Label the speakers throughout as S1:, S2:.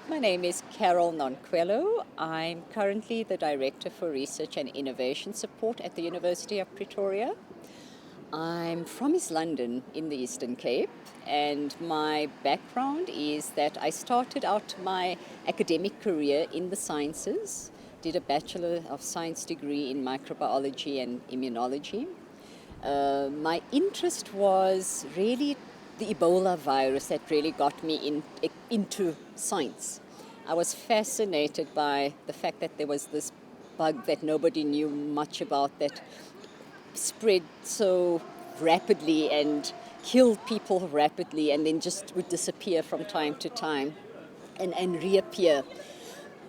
S1: My name is Carol Nonkwelo. I'm currently the Director for Research and Innovation Support at the University of Pretoria. I'm from East London in the Eastern Cape, and my background is that I started out my academic career in the sciences, did a Bachelor of Science degree in microbiology and immunology. My interest was really the Ebola virus that really got me into science. I was fascinated by the fact that there was this bug that nobody knew much about that spread so rapidly and killed people rapidly and then just would disappear from time to time and reappear.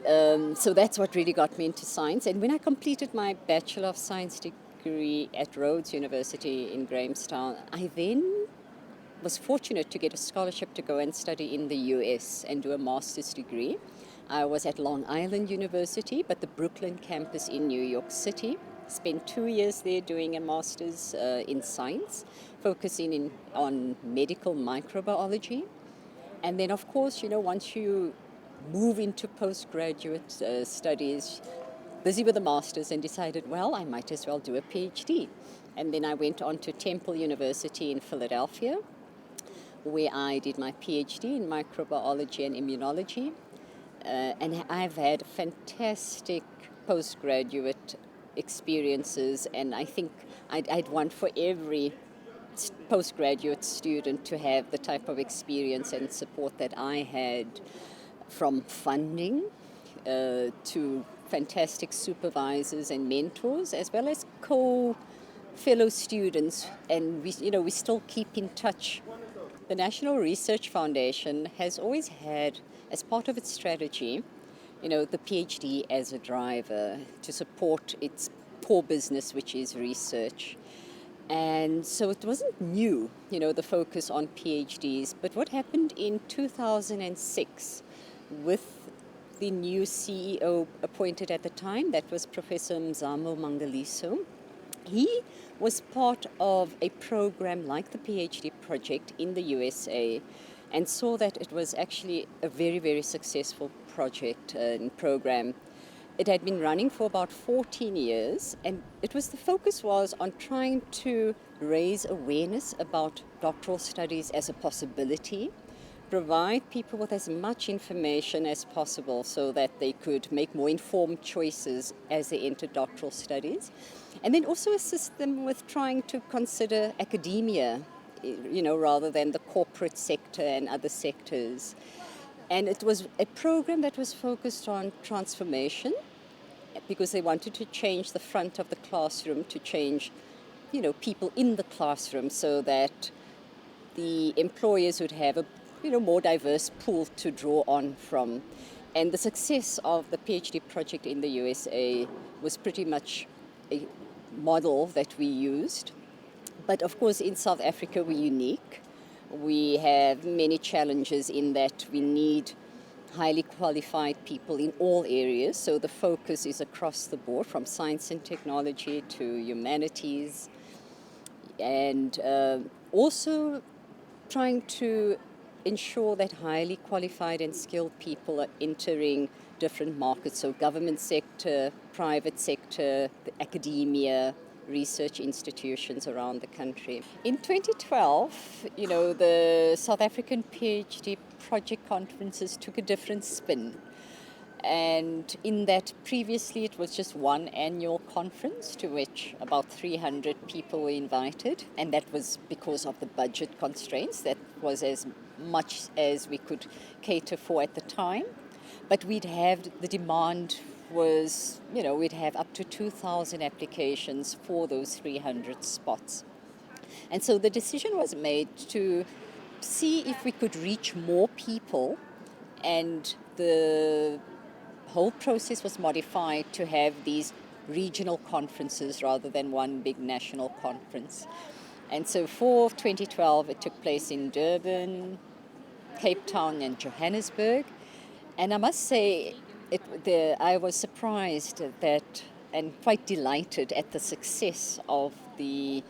S1: So that's what really got me into science. And when I completed my Bachelor of Science degree at Rhodes University in Grahamstown, I then was fortunate to get a scholarship to go and study in the US and do a master's degree. I was at Long Island University, but the Brooklyn campus in New York City. Spent 2 years there doing a master's in science, focusing on medical microbiology. And then, of course, once you move into postgraduate studies, busy with a master's, and decided, well, I might as well do a PhD. And then I went on to Temple University in Philadelphia, where I did my PhD in microbiology and immunology. And I've had fantastic postgraduate experiences, and I think I'd want for every postgraduate student to have the type of experience and support that I had, from funding to fantastic supervisors and mentors, as well as fellow students, and we still keep in touch. The National Research Foundation has always had, as part of its strategy, the PhD as a driver to support its core business, which is research. And so it wasn't new, the focus on PhDs. But what happened in 2006 with the new CEO appointed at the time, that was Professor Mzamo Mangaliso, he was part of a program like the PhD project in the USA and saw that it was actually a very, very successful project and program. It had been running for about 14 years, and the focus was on trying to raise awareness about doctoral studies as a possibility, provide people with as much information as possible so that they could make more informed choices as they enter doctoral studies, and then also assist them with trying to consider academia, rather than the corporate sector and other sectors. And it was a program that was focused on transformation, because they wanted to change the front of the classroom, to change, people in the classroom, so that the employers would have a more diverse pool to draw on from. And the success of the PhD project in the USA was pretty much a model that we used. But of course, in South Africa, we're unique. We have many challenges in that we need highly qualified people in all areas. So the focus is across the board, from science and technology to humanities, and also trying to ensure that highly qualified and skilled people are entering different markets, so government sector, private sector, academia, research institutions around the country. In 2012, the South African PhD project conferences took a different spin. And in that, previously it was just one annual conference to which about 300 people were invited, and that was because of the budget constraints. That was as much as we could cater for at the time. But the demand was, we'd have up to 2,000 applications for those 300 spots. And so the decision was made to see if we could reach more people, and the whole process was modified to have these regional conferences rather than one big national conference. And so for 2012, it took place in Durban, Cape Town, and Johannesburg. And I must say, I was surprised and quite delighted at the success of the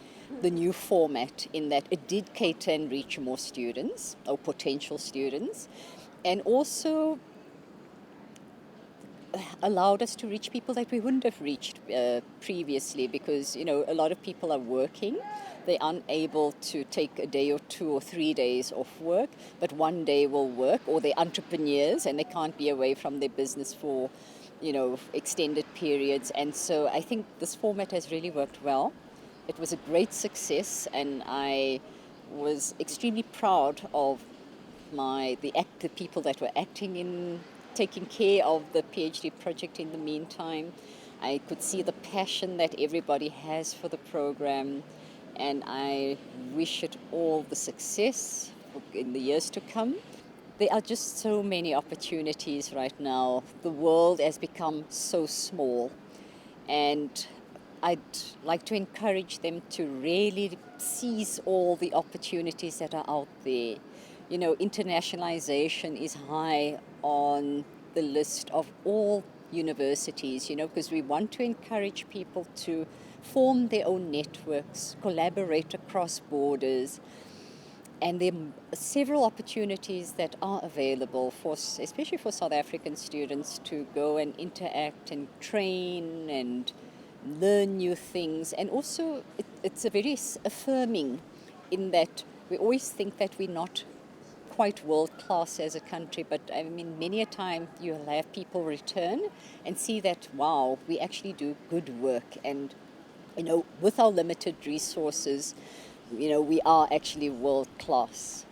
S1: new format, in that it did cater and reach more students, or potential students, and also allowed us to reach people that we wouldn't have reached previously, because a lot of people are working. They're unable to take a day or 2 or 3 days off work, but one day will work, or they're entrepreneurs and they can't be away from their business for extended periods. And so I think this format has really worked well. It was a great success, and I was extremely proud of the people that were acting in taking care of the PhD project in the meantime. I could see the passion that everybody has for the program, and I wish it all the success in the years to come. There are just so many opportunities right now. The world has become so small, and I'd like to encourage them to really seize all the opportunities that are out there. Internationalization is high on the list of all universities, because we want to encourage people to form their own networks, collaborate across borders. And there are several opportunities that are available especially for South African students, to go and interact and train and learn new things. And also, it's a very affirming, in that we always think that we're not quite world class as a country, but I mean, many a time you'll have people return and see that, wow, we actually do good work. And with our limited resources, we are actually world class.